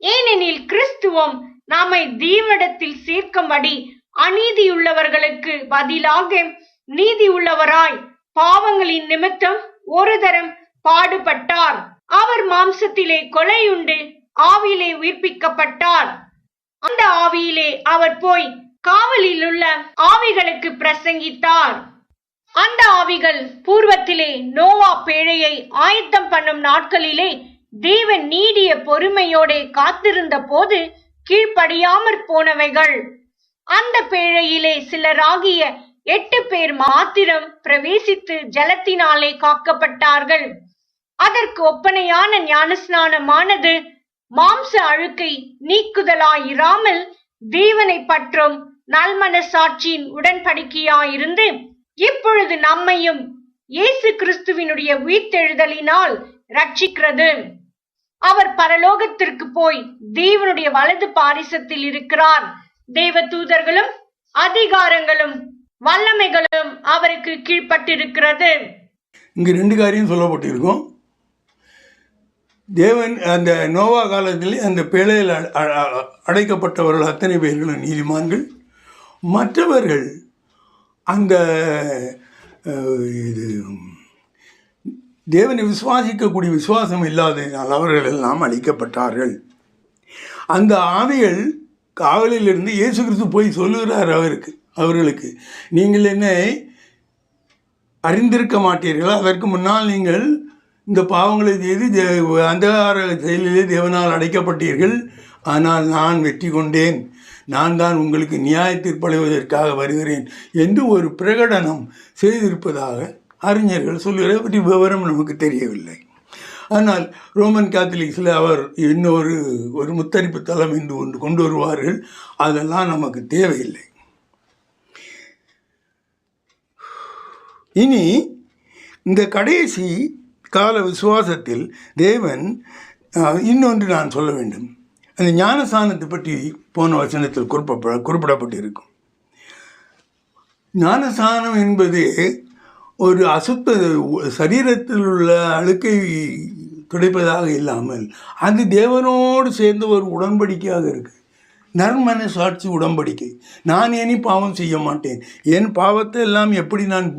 ஏனெனில் கிறிஸ்துவும் நம்மை தேவனிடத்தில் சேர்க்கும்படி அநீதியுள்ளவர்களுக்கு பதிலாக நீதி உள்ளவராய் பாவங்களின் நிமித்தம் ஒரு தரம் பாடுபட்டார். அவர் மாம்சத்திலே கொலையுண்டு ஆவியிலே உயிர்ப்பிக்கப்பட்டார். அந்த ஆவியிலே அவர் போய் காவலில் உள்ள ஆவிகளுக்கு பிரசங்கித்தார். அந்த ஆவிகள் பூர்வத்திலே நோவா பேழையை ஆயத்தம் பண்ணும் நாட்களிலே தேவன் நீடிய பொறுமையோட காத்திருந்த போது கீழ்ப்படியாமற் போனவைகள். அந்த பேழையிலே சிலராகிய 8 பேர் மாத்திரம் பிரவேசித்து ஜலத்தினாலே காக்கப்பட்டார்கள். அதற்கு ஒப்பனையான ஞானஸ்நானமானது மாம்ச அழுக்கை நீக்குதலாயிராமல் தேவனை பற்றும் நல்மனசாட்சியின் உடன்படிக்கையாயிருந்து இப்பொழுது நம்மையும் இயேசு கிறிஸ்துவினுடைய உயிர்த்தெழுதலினால் ரட்சிக்கிறது. அவர் பரலோகத்திற்கு போய் தேவனுடைய வலது பாரிசத்தில் இருக்கிறார். தேவ தூதர்களும் அதிகாரங்களும் வல்லமைகளும் அவருக்கு கீழ்பட்டிருக்கிறது. இங்கு 2 காரியம் சொல்லப்பட்டிருக்கும். தேவன் அந்த நோவா காலத்தில் அந்த பேழையில் அடைக்கப்பட்டவர்கள் அத்தனை பேர்களும் நீதிமான்கள். மற்றவர்கள் அந்த இது தேவனை விசுவாசிக்கக்கூடிய விசுவாசம் இல்லாததினால் அவர்கள் எல்லாம் அழிக்கப்பட்டார்கள். அந்த ஆவிகள் காவலிலிருந்து இயேசு கிறிஸ்து போய் சொல்லுகிறார் அவர்களுக்கு, நீங்கள் என்னை அறிந்திருக்க மாட்டீர்கள். அதற்கு முன்னால் நீங்கள் இந்த பாவங்களை செய்து அந்தகார செயலிலே தேவனால் அடைக்கப்பட்டீர்கள். ஆனால் நான் வெற்றி கொண்டேன், நான் தான் உங்களுக்கு நியாய தீர்ப்பளிவதற்காக வருகிறேன் என்று ஒரு பிரகடனம் செய்திருப்பதாக அறிஞர்கள் சொல்லுகிற பற்றி விவரம் நமக்கு தெரியவில்லை. ஆனால் ரோமன் கேத்தலிக்ஸில் அவர் ஒரு முத்தரிப்பு தளம் என்று ஒன்று கொண்டு வருவார்கள். அதெல்லாம் நமக்கு தேவையில்லை. இனி இந்த கடைசி கால விசுவாசத்தில் தேவன் இன்னொன்று நான் சொல்ல வேண்டும். அந்த ஞானஸ்நானத்தை பற்றி போன வசனத்தில் குறிப்பிடப்பட்டிருக்கும். ஞானஸ்நானம் என்பது ஒரு அசுத்த சரீரத்தில் உள்ள அழுக்கை துடைப்பதாக இல்லாமல் அது தேவனோடு சேர்ந்த ஒரு உடன்படிக்கையாக இருக்குது. நற்மன சாட்சி உடன்படிக்கை. நான் இனி பாவம் செய்ய மாட்டேன், என் பாவத்தை எல்லாம் எப்படி நான்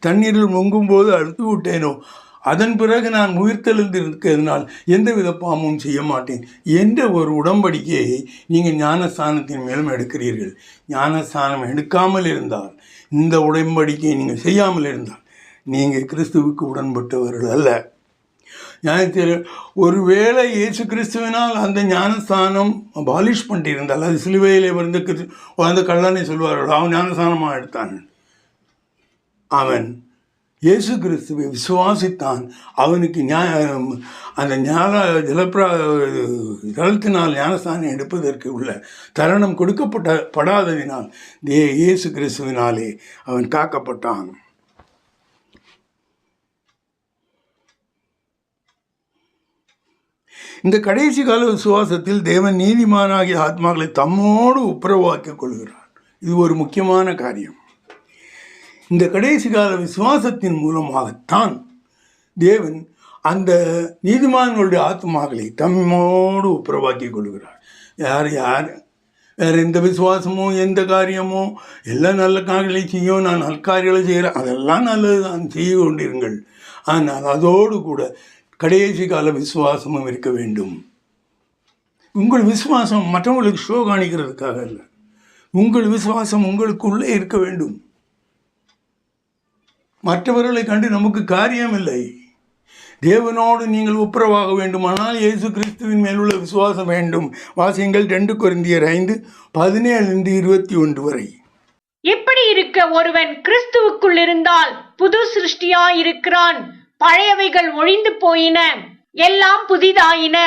தண்ணீரில் முங்கும்போது அழுத்து விட்டேனோ அதன் பிறகு நான் உயிர்த்தெழுந்து இருக்கிறதுனால் எந்தவித பாவமும் செய்ய மாட்டேன் என்ற ஒரு உடன்படிக்கையை நீங்கள் ஞானஸ்தானத்தின் மேலும் எடுக்கிறீர்கள். ஞானஸ்தானம் எடுக்காமல் இருந்தால், இந்த உடன்படிக்கையை நீங்கள் செய்யாமல் இருந்தால் நீங்கள் கிறிஸ்துவுக்கு உடன்பட்டவர்கள் அல்ல. ஒருவேளை இயேசு கிறிஸ்துவினால் அந்த ஞானஸ்தானம் அபாலிஷ் பண்ணியிருந்தால், அது சிலுவையிலே வந்து அந்த கள்ளனை சொல்வார்கள் அவன் ஞானஸ்தானமாக எடுத்தான். அவன் இயேசு கிறிஸ்துவை விசுவாசித்தான். அவனுக்கு அந்த ஜலத்தினால் ஞானஸ்தானம் எடுப்பதற்கு உள்ள தருணம் கொடுக்கப்படாததினால் இயேசு கிறிஸ்துவினாலே அவன் காக்கப்பட்டான். இந்த கடைசி கால விசுவாசத்தில் தேவன் நீதிமானாகிய ஆத்மாக்களை தம்மோடு ஒப்புரவாக்கிக் கொள்கிறார். இது ஒரு முக்கியமான காரியம். இந்த கடைசி கால விசுவாசத்தின் மூலமாகத்தான் தேவன் அந்த நீதிமான்களுடைய ஆத்மாக்களை தம்மோடு ஒப்புரவாக்கிக் கொள்கிறார். யார் வேறு எந்த விசுவாசமோ எந்த காரியமோ எல்லாம் நல்ல காரியங்களை செய்யும், நான் நற்காரியங்களை செய்கிறேன், அதெல்லாம் நல்லது தான், செய்ய கொண்டிருங்கள். ஆனால் அதோடு கூட கடைசி கால விசுவாசமும் இருக்க வேண்டும். உங்கள் விசுவாசம் மற்றவங்களுக்கு ஷோ காணிக்கிறதுக்காக இல்லை, உங்கள் விசுவாசம் உங்களுக்குள்ளே இருக்க வேண்டும். மற்றவர்களை கண்டு நமக்கு காரியம் இல்லை. தேவனோடு நீங்கள் ஒப்புரவாக வேண்டுமானால் இயேசு கிறிஸ்துவின் மேலுள்ள விசுவாசம் வேண்டும். வாசியங்கள் 2 கொரிந்தியர் 5:17-21 வரை. இப்படி இருக்க ஒருவன் கிறிஸ்துவுக்குள் இருந்தால் புது சிருஷ்டியாயிருக்கிறான், பழையவைகள் ஒழிந்து போயின, எல்லாம் புதிதாயின.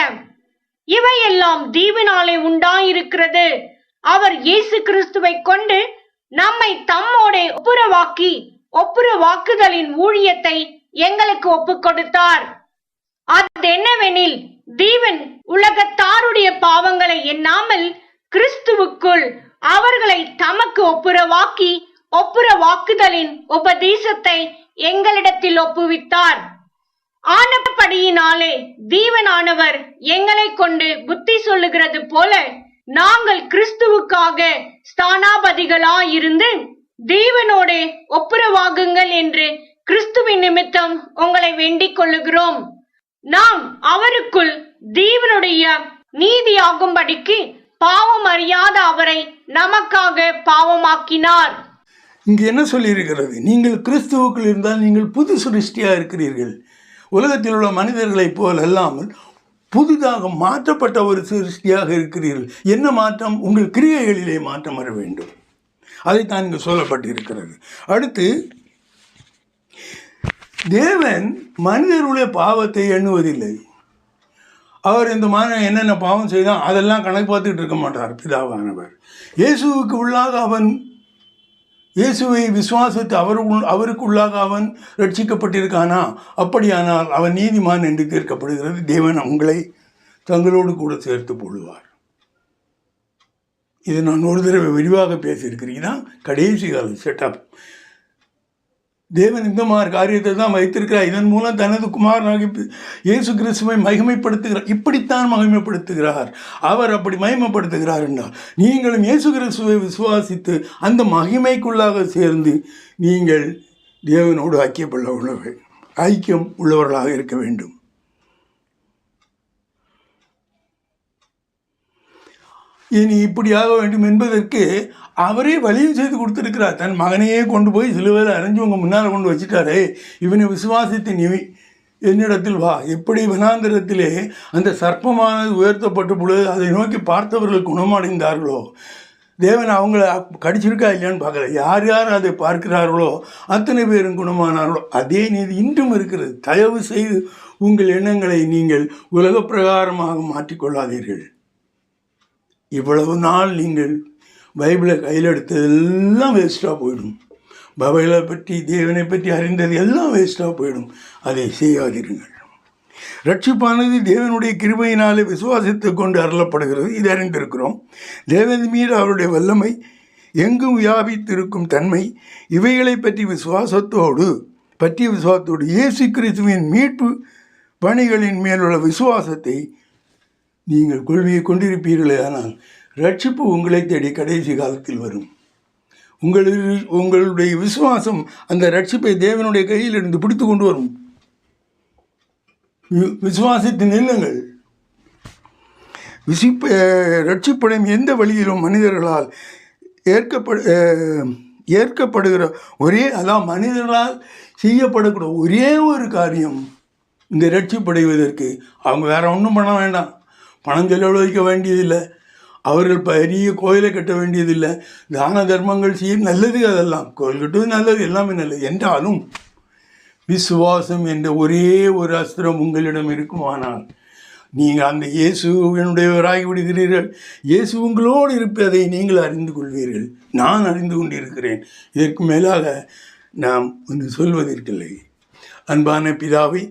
இவையெல்லாம் தேவனாலே உண்டாயிருக்கிறது. அவர் இயேசு கிறிஸ்துவை கொண்டு நம்மை தம்மோடே ஒப்புரவாக்குதலின் ஊழியத்தை எங்களுக்கு ஒப்புக் கொடுத்தார். அது என்னவெனில், தேவன் உலகத்தாருடைய பாவங்களை எண்ணாமல் கிறிஸ்துவுக்குள் அவர்களை தமக்கு ஒப்புரவாக்குதலின் உபதேசத்தை எங்களிடத்தில் ஒப்புவித்தார். ஆனபடியினாலே தேவனானவர் எங்களை கொண்டு புத்தி சொல்லுகிறது போல நாங்கள் கிறிஸ்துவுக்காக ஸ்தானாபதிகளாயிருந்து தேவனோடே ஒப்புரவாகுங்கள் என்று கிறிஸ்துவின் நிமித்தம் உங்களை வேண்டிக் கொள்ளுகிறோம். நாம் அவருக்குள் தேவனுடைய நீதியாகும்படிக்கு பாவம் அறியாத அவரை நமக்காக பாவமாக்கினார். இங்கு என்ன சொல்லியிருக்கிறது? நீங்கள் கிறிஸ்துவுக்குள் இருந்தால் நீங்கள் புது சிருஷ்டியாக இருக்கிறீர்கள். உலகத்தில் உள்ள மனிதர்களைப் போல் அல்லாமல் புதிதாக மாற்றப்பட்ட ஒரு சிருஷ்டியாக இருக்கிறீர்கள். என்ன மாற்றம்? உங்கள் கிரியைகளிலே மாற்றம் வர வேண்டும். அதைத்தான் இங்கு சொல்லப்பட்டிருக்கிறது. அடுத்து, தேவன் மனிதருடைய பாவத்தை எண்ணுவதில்லை. அவர் இந்த மாதிரி என்னென்ன பாவம் செய்தான் அதெல்லாம் கணக்கு பார்த்துக்கிட்டு இருக்க மாட்டார். பிதாவானவர் இயேசுவுக்கு உள்ளாக அவன் இயேசுவை விசுவாசித்து அவருக்கு உள்ளாக அவன் ரட்சிக்கப்பட்டிருக்கானா? அப்படியானால் அவன் நீதிமான் என்று தீர்க்கப்படுகிறது. தேவன் உங்களை தங்களோடு கூட சேர்த்து கொள்வார். இது நான் ஒரு தடவை விரிவாக பேசியிருக்கிறேன். தான் கடைசி கால செட்டப். தேவன் இந்த மாதிரி காரியத்தை தான் வைத்திருக்கிறார். இதன் மூலம் தனது குமாரனாகி இயேசு கிறிஸ்துவை மகிமைப்படுத்துகிறார். இப்படித்தான் மகிமைப்படுத்துகிறார். அவர் அப்படி மகிமைப்படுத்துகிறார் என்றால் நீங்களும் இயேசு கிறிஸ்துவை விசுவாசித்து அந்த மகிமைக்குள்ளாக சேர்ந்து நீங்கள் தேவனோடு ஐக்கியம் உள்ளவர்களாக இருக்க வேண்டும். இனி இப்படியாக வேண்டும் என்பதற்கு அவரே வழியும் செய்து கொடுத்துருக்கிறார். தன் மகனையே கொண்டு போய் சிலுவையில் அரைஞ்சு உங்கள் முன்னால் கொண்டு வச்சுட்டாரே, இவனை விசுவாசித்து நீ என்னிடத்தில் வா. எப்படி வனாந்திரத்திலே அந்த சர்ப்பமானது உயர்த்தப்பட்ட பொழுது அதை நோக்கி பார்த்தவர்கள் குணமடைந்தார்களோ, தேவன் அவங்கள கடிச்சிருக்கா இல்லையான்னு பார்க்கல, யார் யார் அதை பார்க்கிறார்களோ அத்தனை பேரும் குணமானார்களோ, அதே நீதி இன்றும் இருக்கிறது. தயவு செய்து உங்கள் எண்ணங்களை நீங்கள் உலக பிரகாரமாக மாற்றிக்கொள்ளாதீர்கள். இவ்வளவு நாள் நீங்கள் பைபிளை கையில் எடுத்ததெல்லாம் வேஸ்ட்டாக போயிடும். பைபிளை பற்றி தேவனை பற்றி அறிந்தது எல்லாம் வேஸ்ட்டாக போயிடும். அதை செய்யாதீர்கள். ரட்சிப்பானது தேவனுடைய கிருபையினாலே விசுவாசத்தை கொண்டு அருளப்படுகிறது, இது அறிந்திருக்கிறோம். தேவன் மீது அவருடைய வல்லமை, எங்கும் வியாபித்திருக்கும் தன்மை, இவைகளை பற்றிய விசுவாசத்தோடு இயேசு கிறிஸ்துவின் மீட்பு பணிகளின் மேலுள்ள விசுவாசத்தை நீங்கள் கொண்டிருப்பீர்களே, ஆனால் ரட்சிப்பு உங்களை தேடி கடைசி காலத்தில் வரும். உங்களுடைய விசுவாசம் அந்த ரட்சிப்பை தேவனுடைய கையிலிருந்து பிடித்து கொண்டு வரும். விசுவாசித்து நில்லுங்கள். ரட்சிப்படையும் எந்த வழியிலும் மனிதர்களால் ஏற்கப்படுகிற மனிதர்களால் செய்யப்படக்கூடிய ஒரே ஒரு காரியம், இந்த ரட்சிப்படைவதற்கு அவங்க வேற ஒன்றும் பண்ண வேண்டாம். பணம் செலவழிக்க வேண்டியதில்லை, அவர்கள் பெரிய கோயிலை கட்ட வேண்டியதில்லை, தான தர்மங்கள் செய்ய நல்லது, அதெல்லாம் கோயில் கட்டுவது நல்லது, எல்லாமே நல்லது. என்றாலும் விசுவாசம் என்ற ஒரே ஒரு அஸ்திரம் உங்களிடம் இருக்குமானால் நீங்கள் அந்த இயேசுவினுடையவராகி விடுகிறீர்கள். இயேசு உங்களோடு இருப்பதை நீங்கள் அறிந்து கொள்வீர்கள். நான் அறிந்து கொண்டிருக்கிறேன். இதற்கு மேலாக நாம் ஒன்று சொல்வதற்கில்லை. அன்பான பிதாவை,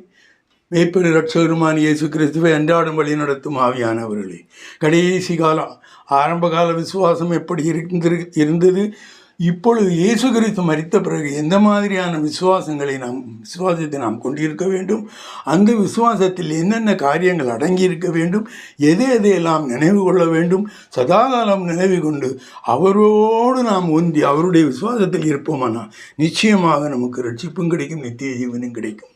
மேய்ப்பெரு இரட்சகருமான இயேசு கிறிஸ்துவை அன்றாடம் வழி நடத்தும் ஆவியானவர்களே, கடைசி காலம் ஆரம்ப கால விசுவாசம் எப்படி இருந்தது, இப்பொழுது இயேசு கிறிஸ்து மரித்த பிறகு எந்த மாதிரியான விசுவாசத்தை நாம் கொண்டிருக்க வேண்டும், அந்த விசுவாசத்தில் என்னென்ன காரியங்கள் அடங்கியிருக்க வேண்டும், எதையெல்லாம் நினைவு கொள்ள வேண்டும், சதாகாலம் நினைவு கொண்டு அவரோடு நாம் ஒன்றி அவருடைய விசுவாசத்தில் இருப்போமானால் நிச்சயமாக நமக்கு ரட்சிப்பும் கிடைக்கும், நித்திய ஜீவனும் கிடைக்கும்.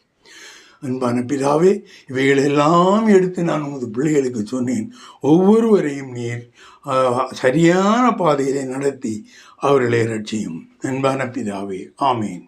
அன்பான பிதாவே, இவைகளெல்லாம் எடுத்து நான் உமது பிள்ளைகளுக்கு சொன்னேன். ஒவ்வொருவரையும் நீர் சரியான பாதையிலே நடத்தி அவர்களை ரட்சியும். அன்பான பிதாவே, ஆமேன்.